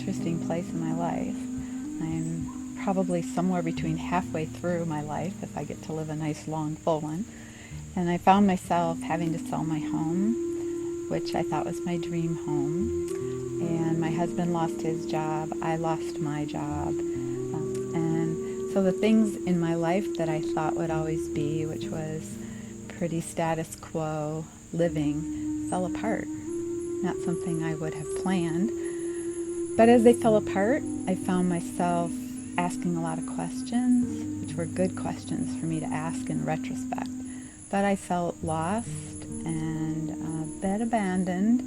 interesting place in my life. I'm probably somewhere between halfway through my life, if I get to live a nice, long, full one. And I found myself having to sell my home, which I thought was my dream home. And my husband lost his job. I lost my job. And so the things in my life that I thought would always be, which was pretty status quo living, fell apart. Not something I would have planned. But as they fell apart, I found myself asking a lot of questions, which were good questions for me to ask in retrospect. But I felt lost and a bit abandoned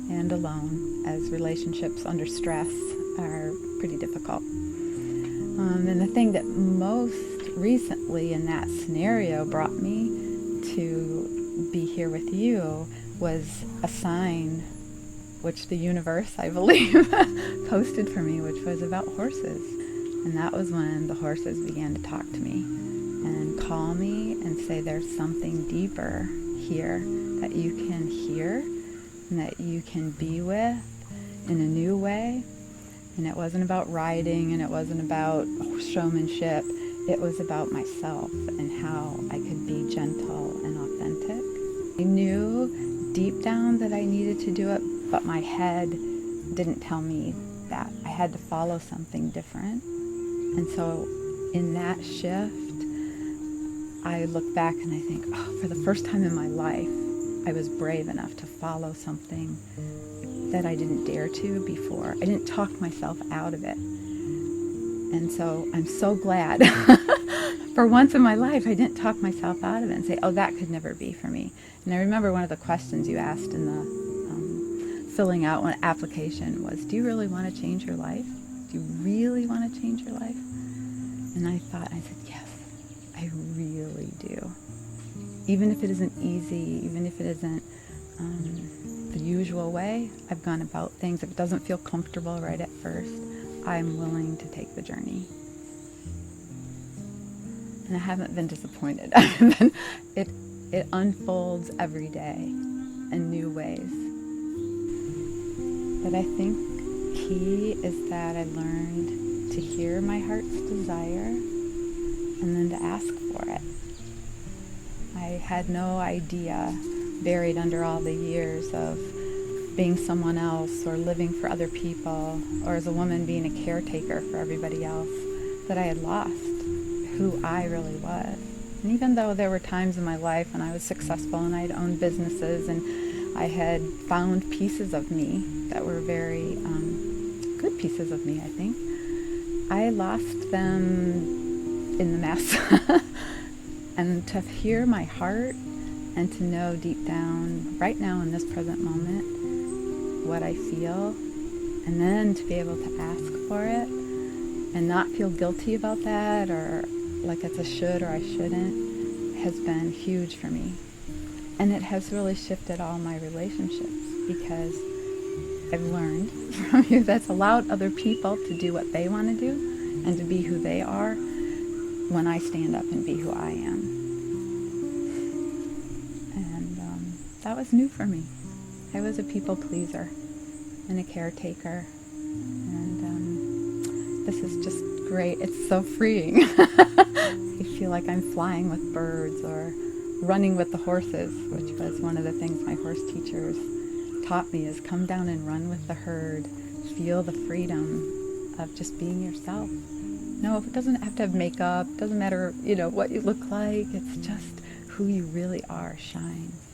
and alone, as relationships under stress are pretty difficult. And the thing that most recently in that scenario brought me to be here with you was a sign which the universe, I believe, posted for me, which was about horses. And that was when the horses began to talk to me and call me and say there's something deeper here that you can hear and that you can be with in a new way. And it wasn't about riding and it wasn't about showmanship. It was about myself and how I could be gentle and authentic. I knew deep down that I needed to do it, but my head didn't tell me that. I had to follow something different. And so in that shift, I look back and I think, oh, for the first time in my life, I was brave enough to follow something that I didn't dare to before. I didn't talk myself out of it. And so I'm so glad for once in my life I didn't talk myself out of it and say, oh, that could never be for me. And I remember one of the questions you asked in the filling out an application was, do you really want to change your life? Do you really want to change your life? And I said, yes, I really do. Even if it isn't easy, even if it isn't the usual way I've gone about things, if it doesn't feel comfortable right at first, I'm willing to take the journey. And I haven't been disappointed. It unfolds every day in new ways. But I think key is that I learned to hear my heart's desire and then to ask for it. I had no idea, buried under all the years of being someone else or living for other people, or as a woman being a caretaker for everybody else, that I had lost who I really was. And even though there were times in my life when I was successful and I had owned businesses and I had found pieces of me that were very good pieces of me, I think, I lost them in the mess. And to hear my heart and to know deep down, right now in this present moment, what I feel, and then to be able to ask for it and not feel guilty about that or like it's a should or I shouldn't, has been huge for me. And it has really shifted all my relationships because I've learned from you that's allowed other people to do what they want to do and to be who they are when I stand up and be who I am. And that was new for me. I was a people pleaser and a caretaker. And this is just great. It's so freeing. I feel like I'm flying with birds or running with the horses, which was one of the things my horse teachers taught me, is come down and run with the herd. Feel the freedom of just being yourself. No, it doesn't have to have makeup. It doesn't matter, what you look like. It's just who you really are shines.